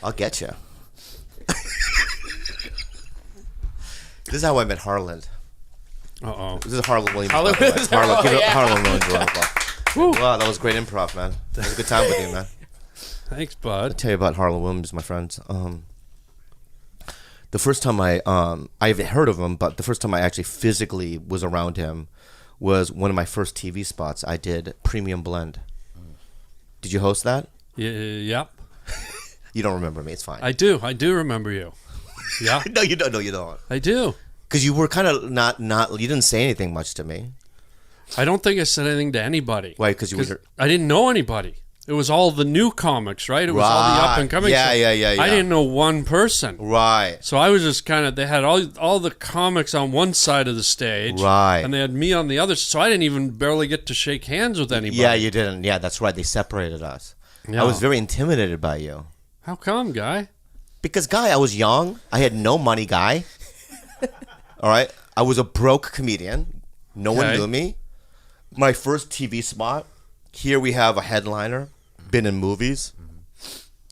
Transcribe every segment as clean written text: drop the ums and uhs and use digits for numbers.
I'll get you. This is how I met Harland. This is Harland Williams. Harland Williams. Harland Williams. Wow, that was great improv, man. It was a good time with you, man. Thanks, bud. I'll tell you about Harland Williams, my friends. The first time I've heard of him, but the first time I actually physically was around him was one of my first TV spots. I did Premium Blend. Did you host that? Yep. You don't remember me. It's fine. I do remember you. Yeah. No, you don't. No, you don't. I do. Because you were kind of not. You didn't say anything much to me. I don't think I said anything to anybody. Why? Because you were. I didn't know anybody. It was all the new comics, right? It was all the up and coming. Yeah. I didn't know one person. Right. So I was just kind of. They had all the comics on one side of the stage. Right. And they had me on the other. So I didn't even barely get to shake hands with anybody. Yeah, you didn't. Yeah, that's right. They separated us. Yeah. I was very intimidated by you. How come, Guy? Because, Guy, I was young. I had no money, Guy. All right? I was a broke comedian. No one knew me. My first TV spot, here we have a headliner, been in movies,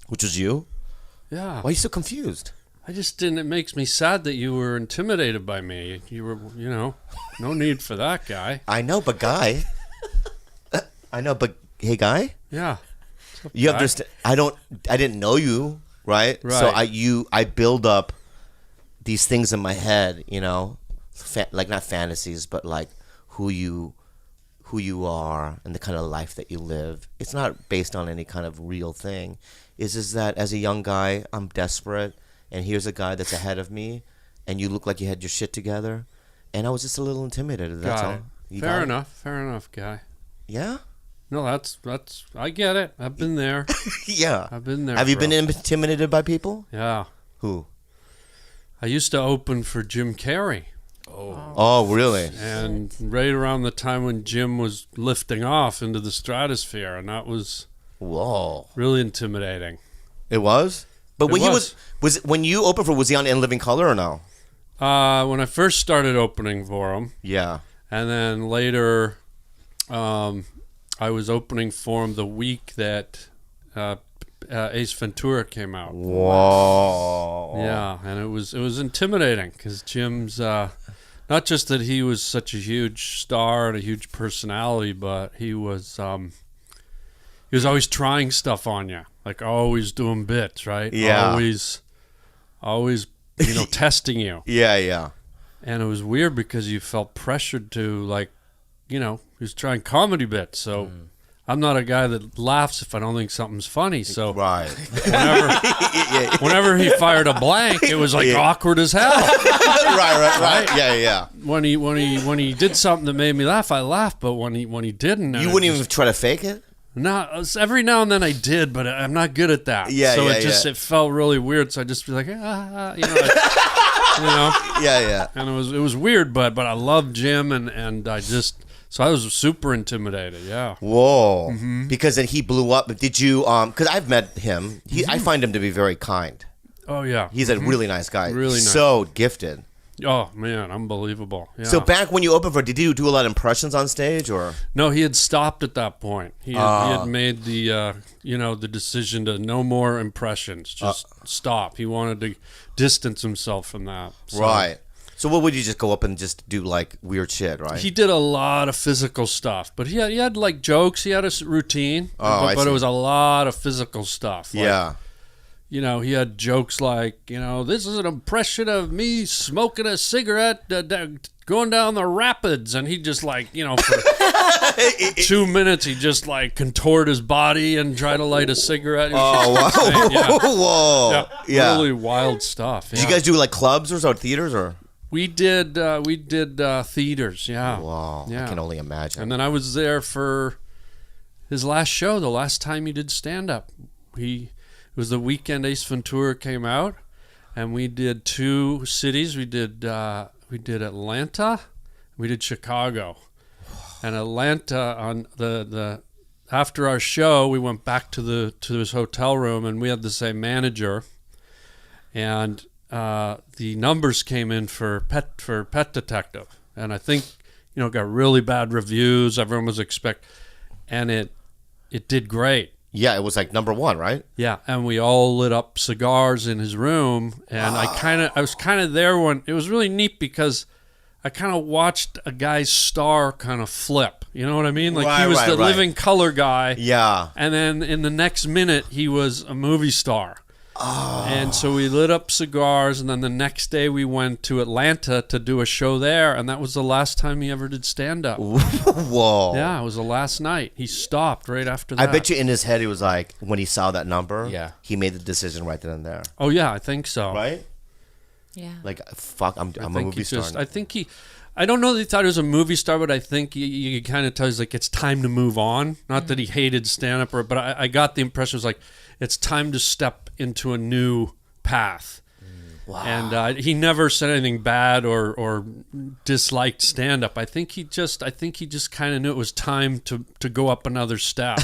which was you. Yeah. Why are you so confused? I just didn't. It makes me sad that you were intimidated by me. You were, no need for that, Guy. I know, but Guy. Hey, Guy? Yeah. You understand? I didn't know you, right? So I build up these things in my head, like not fantasies, but like who you are and the kind of life that you live. It's not based on any kind of real thing. It's just that as a young guy, I'm desperate, and here's a guy that's ahead of me, and you look like you had your shit together, and I was just a little intimidated. That's all. Fair enough, Guy. Yeah. No, that's. I get it. I've been there. Yeah, I've been there. Have you been intimidated by people? Yeah. Who? I used to open for Jim Carrey. Oh, really? And right around the time when Jim was lifting off into the stratosphere, and that was really intimidating. It was? But when when you opened for, was he on In Living Color or no? When I first started opening for him. Yeah. And then later, I was opening for him the week that Ace Ventura came out. Whoa. Yeah, and it was intimidating because Jim's not just that he was such a huge star and a huge personality, but he was always trying stuff on you, like always doing bits, right? Yeah. Always, testing you. Yeah. And it was weird because you felt pressured to he was trying comedy bits, so. I'm not a guy that laughs if I don't think something's funny. So whenever he fired a blank, it was awkward as hell. Right. Yeah. When he did something that made me laugh, I laughed. But when he didn't, you wouldn't even try to fake it. No, every now and then I did, but I'm not good at that. Yeah, so it felt really weird. So I just be like, Yeah. And it was weird, but I loved Jim, and I just. So I was super intimidated, yeah. Whoa. Mm-hmm. Because then he blew up. Did you, because I've met him. I find him to be very kind. Oh, yeah. He's a really nice guy. Really nice. So gifted. Oh, man, unbelievable. Yeah. So back when you opened for, did you do a lot of impressions on stage, or? No, he had stopped at that point. He had made the, the decision to no more impressions, just stop. He wanted to distance himself from that. So. Right. So what would you just go up and just do like weird shit, right? He did a lot of physical stuff, but he had like jokes. He had a routine, but it was a lot of physical stuff. Yeah. He had jokes like, this is an impression of me smoking a cigarette going down the rapids, and he just for 2 minutes he just contort his body and try to light a cigarette. Oh, wow. Yeah. Whoa. Yeah. Really wild stuff. Did you guys do like clubs or theaters or? We did theaters, yeah. Wow, yeah. I can only imagine. And then I was there for his last show, the last time he did stand-up. It was the weekend Ace Ventura came out, and we did 2 cities. We did Atlanta, we did Chicago. And Atlanta, on the after our show, we went back to his hotel room, and we had the same manager, and the numbers came in for Pet Detective, and I think got really bad reviews. Everyone was and it did great. Yeah, it was like number one, right? Yeah, and we all lit up cigars in his room, and I was kind of there when it was really neat because I kind of watched a guy's star kind of flip. You know what I mean? Like he was the living color guy. Yeah. And then in the next minute, he was a movie star. Oh. And so we lit up cigars, and then the next day we went to Atlanta to do a show there, and that was the last time he ever did stand-up. Whoa. Yeah, it was the last night. He stopped right after that. I bet you in his head he was like, when he saw that number, yeah, he made the decision right then and there. Oh, yeah, I think so. Right? Yeah. Like, fuck, I'm a movie star. I don't know that he thought he was a movie star, but I think you kind of tell he's like, it's time to move on. Not that he hated stand-up, but I got the impression it was like, it's time to step into a new path. Wow. And he never said anything bad or disliked stand-up. I think he just kind of knew it was time to go up another step.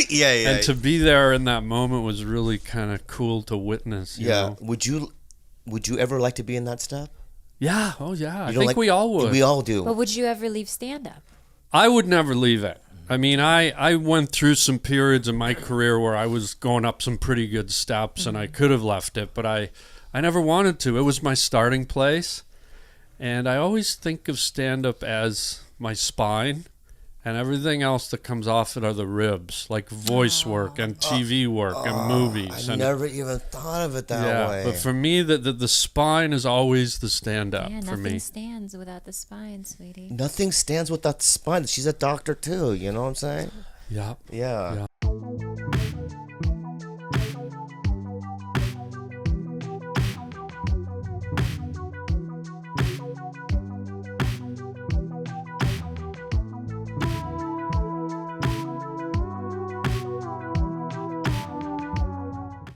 Yeah. And to be there in that moment was really kind of cool to witness. You know? Would you ever like to be in that step? Yeah. Oh, yeah. I think we all would. We all do. But would you ever leave stand-up? I would never leave it. I mean, I went through some periods in my career where I was going up some pretty good steps, and I could have left it, but I never wanted to. It was my starting place, and I always think of stand-up as my spine, and everything else that comes off it are the ribs, like voice work and TV work and movies. I never even thought of it that way. But for me, the spine is always the stand-up for me. Nothing stands without the spine, sweetie. Nothing stands without the spine. She's a doctor too, you know what I'm saying? Yeah. Yeah.